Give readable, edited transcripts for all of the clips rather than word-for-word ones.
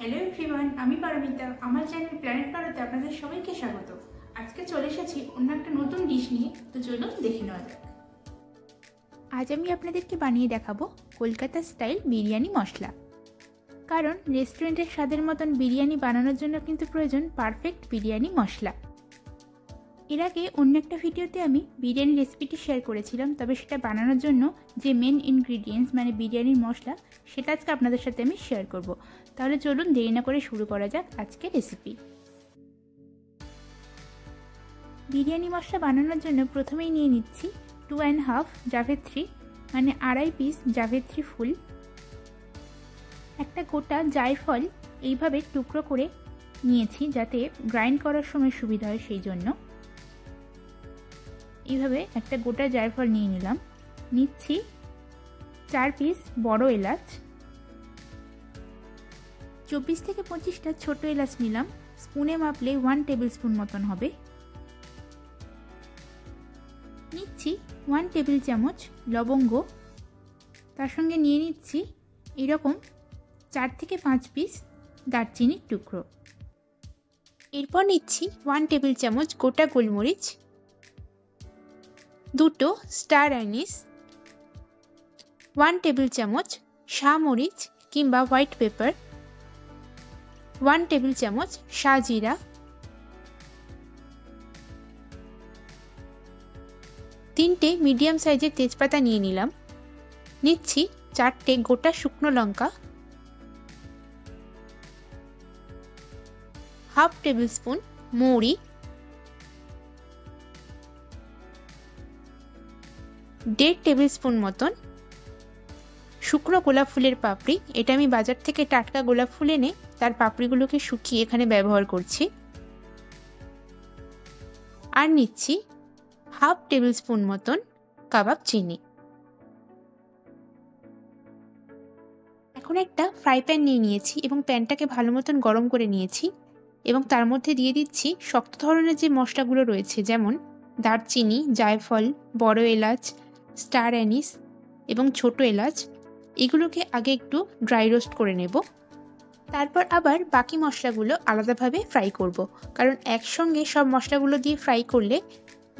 Hello everyone, আমি পারমিতা। আমার channel planet পারোতে আপনাদের সবাইকে স্বাগত। আজকে চলে এসেছি অন্য একটা নতুন ডিশ নিয়ে, তো চলুন দেখে নেওয়া যাক। আজ আমি আপনাদেরকে বানিয়ে দেখাবো কলকাতা স্টাইল বিরিয়ানি মশলা। কারণ রেস্টুরেন্টের স্বাদের মতন বিরিয়ানি বানানোর জন্য কিন্তু প্রয়োজন পারফেক্ট বিরিয়ানি মশলা। এর আগে অন্য একটা ভিডিওতে আমি বিরিয়ানি রেসিপিটি শেয়ার করেছিলাম, তবে সেটা বানানোর জন্য যে মেন ইনগ্রিডিয়েন্টস মানে বিরিয়ানির মশলা সেটা আজকে আপনাদের সাথে আমি শেয়ার করব। তাহলে চলুন দেরি না করে শুরু করা যাক আজকের রেসিপি। বিরিয়ানি মশলা বানানোর জন্য প্রথমেই নিয়ে নিচ্ছি 2.5 জাভেত্রি মানে 2.5 পিস জাভেত্রি ফুল, একটা গোটা জায়ফল এইভাবে টুকরো করে নিয়েছি যাতে গ্রাইন্ড করার সময় সুবিধা হয়, সেই জন্য এইভাবে একটা গোটা জায়ফল নিয়ে নিলাম। নিচ্ছি 4 পিস বড় এলাচ, 24 থেকে 25টা ছোট এলাচ নিলাম। স্পুনে মাপলে 1 টেবিল স্পুন মতন হবে। নিচ্ছি 1 টেবিল চামচ লবঙ্গ, তার সঙ্গে নিয়ে নিচ্ছি এরকম 4 থেকে 5 পিস দারচিনির টুকরো। এরপর নিচ্ছি 1 টেবিল চামচ গোটা গোলমরিচ, 2টো স্টার অ্যানিস, 1 টেবিল চামচ শাহমরিচ কিংবা হোয়াইট পেপার, 1 টেবিল চামচ শাহজিরা, 3টে মিডিয়াম সাইজের তেজপাতা নিয়ে নিলাম। নিচ্ছি 4টে গোটা শুকনো লঙ্কা, 1/2 টেবিল স্পুন মৌরি, 1.5 টেবিল স্পুন মতন শুকনো গোলাপ ফুলের পাপড়ি। এটা আমি বাজার থেকে টাটকা গোলাপ ফুল এনে তার পাপড়িগুলোকে শুকিয়ে এখানে ব্যবহার করছি। আর নিচ্ছি 1/2 টেবিল স্পুন মতন কাবাব চিনি। এখন একটা ফ্রাই প্যান নিয়ে নিয়েছি এবং প্যানটাকে ভালো মতন গরম করে নিয়েছি এবং তার মধ্যে দিয়ে দিচ্ছি শক্ত ধরনের যে মশলাগুলো রয়েছে, যেমন দারচিনি, জায়ফল, বড় এলাচ, স্টার অ্যানিস এবং ছোট এলাচ। এগুলোকে আগে একটু ড্রাই রোস্ট করে নেব, তারপর আবার বাকি মশলাগুলো আলাদাভাবে ফ্রাই করব। কারণ একসঙ্গে সব মশলাগুলো দিয়ে ফ্রাই করলে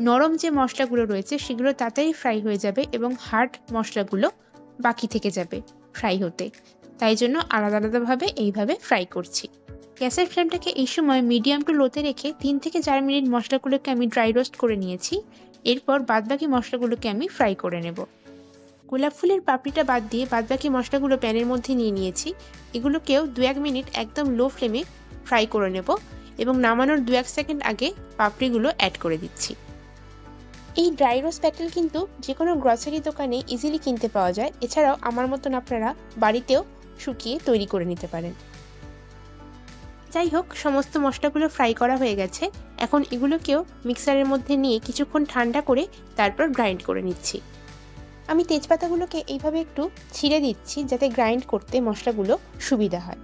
নরম যে মশলাগুলো রয়েছে সেগুলো তাড়াতাড়ি ফ্রাই হয়ে যাবে এবং হার্ড মশলাগুলো বাকি থেকে যাবে ফ্রাই হতে। তাই জন্য আলাদা আলাদাভাবে এইভাবে ফ্রাই করছি। গ্যাসের ফ্লেমটাকে এই সময় মিডিয়াম টু লোতে রেখে 3 থেকে 4 মিনিট মশলাগুলোকে আমি ড্রাই রোস্ট করে নিয়েছি। এরপর বাদবাকি মশলাগুলোকে আমি ফ্রাই করে নেব। গোলাপ ফুলের পাপড়িটা বাদ দিয়ে বাদবাকি মশলাগুলো প্যানের মধ্যে নিয়ে নিয়েছি। এগুলোকেও 2-1 মিনিট একদম লো ফ্লেমে ফ্রাই করে নেব এবং নামানোর 2-1 সেকেন্ড আগে পাপড়িগুলো অ্যাড করে দিচ্ছি। এই ড্রাই রোস্ট প্যাটেল কিন্তু যে কোনো গ্রসারি দোকানে ইজিলি কিনতে পাওয়া যায়। এছাড়াও আমার মতন আপনারা বাড়িতেও শুকিয়ে তৈরি করে নিতে পারেন। যাই হোক, সমস্ত মশলাগুলো ফ্রাই করা হয়ে গেছে। এখন এগুলোকেও মিক্সারের মধ্যে নিয়ে কিছুক্ষণ ঠান্ডা করে তারপর গ্রাইন্ড করে নিচ্ছি। আমি তেজপাতাগুলোকে এইভাবে একটু ছিঁড়ে দিচ্ছি যাতে গ্রাইন্ড করতে মশলাগুলো সুবিধা হয়।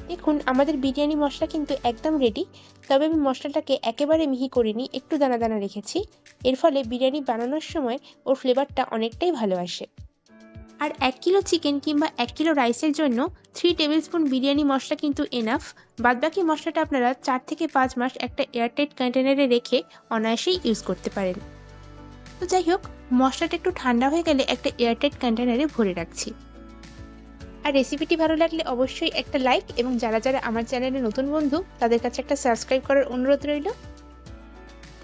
দেখুন, আমাদের বিরিয়ানি মশলা কিন্তু একদম রেডি। তবে আমি মশলাটাকে একেবারে মিহি করিনি, একটু দানা দানা রেখেছি। এর ফলে বিরিয়ানি বানানোর সময় ওর ফ্লেভারটা অনেকটাই ভালো আসে। আর 1 কিলো চিকেন কিংবা 1 কিলো রাইসের জন্য 3 টেবিল স্পুন বিরিয়ানি মশলা কিন্তু এনাফ। বাদবাকি মশলাটা আপনারা 4 থেকে 5 মাস একটা এয়ারটাইট কন্টেনারে রেখে অনায়াসেই ইউজ করতে পারেন। তো যাই হোক, মশলাটা একটু ঠান্ডা হয়ে গেলে একটা এয়ারটাইট কন্টেনারে ভরে রাখছি। আর রেসিপিটি ভালো লাগলে অবশ্যই একটা লাইক এবং যারা যারা আমার চ্যানেলে নতুন বন্ধু তাদের কাছে একটা সাবস্ক্রাইব করার অনুরোধ রইল।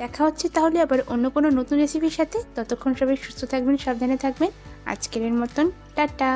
দেখা হচ্ছে তাহলে আবার অন্য কোনো নতুন রেসিপির সাথে। ততক্ষণ সবাই সুস্থ থাকবেন, সাবধানে থাকবেন। আজকের মতন টাটা।